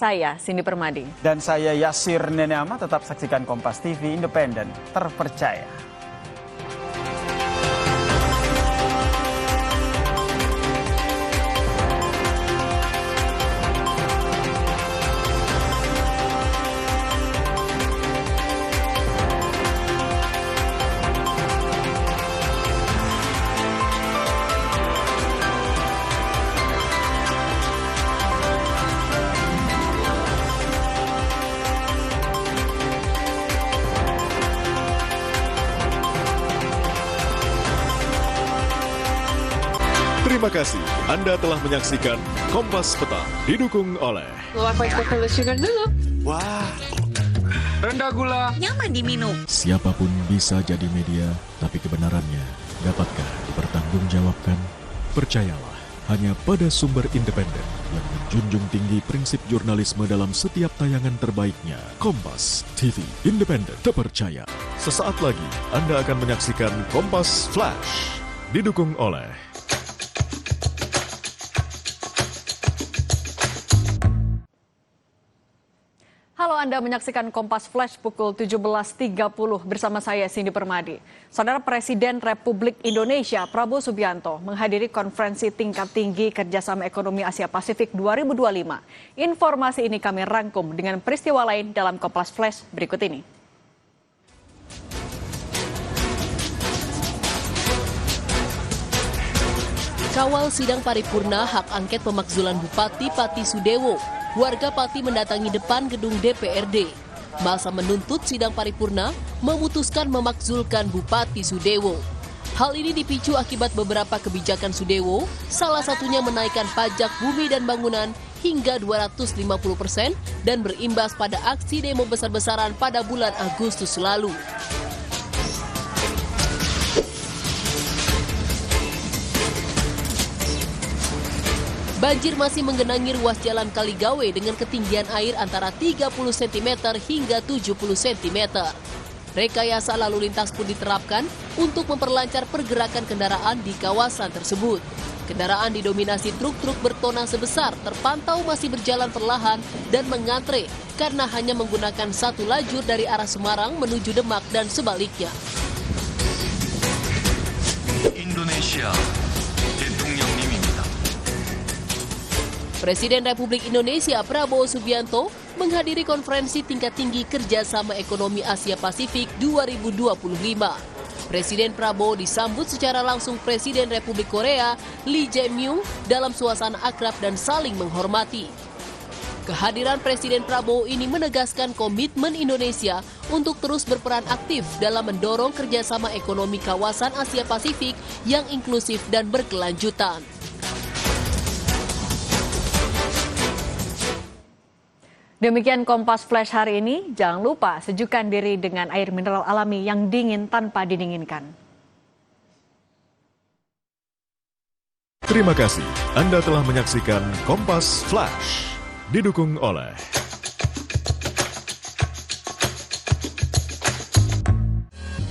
Saya Cindy Permadi. Dan saya Yasir Neneama. Tetap saksikan Kompas TV Independen, terpercaya. Terima kasih Anda telah menyaksikan Kompas Petang, didukung oleh Wah, rendah gula, nyaman diminum. siapapun bisa jadi media, tapi kebenarannya dapatkah dipertanggungjawabkan? Percayalah hanya pada sumber independen yang menjunjung tinggi prinsip jurnalisme dalam setiap tayangan terbaiknya. Kompas TV Independen, terpercaya. Sesaat lagi Anda akan menyaksikan Kompas Flash, didukung oleh Halo, Anda menyaksikan Kompas Flash pukul 17.30 bersama saya Cindy Permadi. Saudara Presiden Republik Indonesia Prabowo Subianto menghadiri konferensi tingkat tinggi kerjasama ekonomi Asia Pasifik 2025. Informasi ini kami rangkum dengan peristiwa lain dalam Kompas Flash berikut ini. Kawal sidang paripurna hak angket pemakzulan Bupati Pati Sudewo. Warga Pati mendatangi depan gedung DPRD. Masa menuntut sidang paripurna memutuskan memakzulkan Bupati Sudewo. Hal ini dipicu akibat beberapa kebijakan Sudewo, salah satunya menaikkan pajak bumi dan bangunan hingga 250% dan berimbas pada aksi demo besar-besaran pada bulan Agustus lalu. Banjir masih menggenangi ruas jalan Kaligawe dengan ketinggian air antara 30 cm hingga 70 cm. Rekayasa lalu lintas pun diterapkan untuk memperlancar pergerakan kendaraan di kawasan tersebut. Kendaraan didominasi truk-truk bertona sebesar terpantau masih berjalan perlahan dan mengantre karena hanya menggunakan satu lajur dari arah Semarang menuju Demak dan sebaliknya. Indonesia, 대통령님입니다. Presiden Republik Indonesia Prabowo Subianto menghadiri konferensi tingkat tinggi kerjasama ekonomi Asia Pasifik 2025. Presiden Prabowo disambut secara langsung Presiden Republik Korea Lee Jae-myung dalam suasana akrab dan saling menghormati. Kehadiran Presiden Prabowo ini menegaskan komitmen Indonesia untuk terus berperan aktif dalam mendorong kerjasama ekonomi kawasan Asia Pasifik yang inklusif dan berkelanjutan. Demikian Kompas Flash hari ini. Jangan lupa sejukkan diri dengan air mineral alami yang dingin tanpa didinginkan. Terima kasih Anda telah menyaksikan Kompas Flash, didukung oleh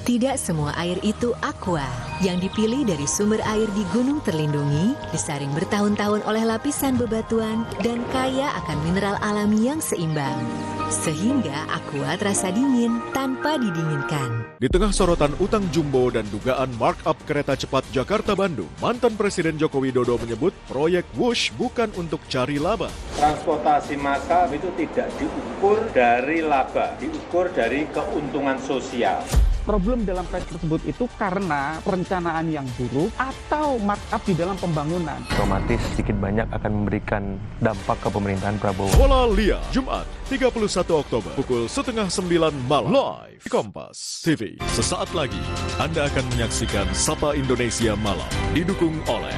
Tidak semua air itu aqua. Yang dipilih dari sumber air di gunung terlindungi, disaring bertahun-tahun oleh lapisan bebatuan, dan kaya akan mineral alami yang seimbang. Sehingga aqua terasa dingin tanpa didinginkan. Di tengah sorotan utang jumbo dan dugaan markup kereta cepat Jakarta-Bandung, mantan Presiden Joko Widodo menyebut proyek Wush bukan untuk cari laba. Transportasi massal itu tidak diukur dari laba, diukur dari keuntungan sosial. Problem dalam proyek tersebut itu karena perencanaan yang buruk atau markup di dalam pembangunan. Otomatis sedikit banyak akan memberikan dampak ke pemerintahan Prabowo. Bola Liar, Jumat 31 Oktober pukul 8:30 malam live di Kompas TV. Sesaat lagi Anda akan menyaksikan Sapa Indonesia Malam, didukung oleh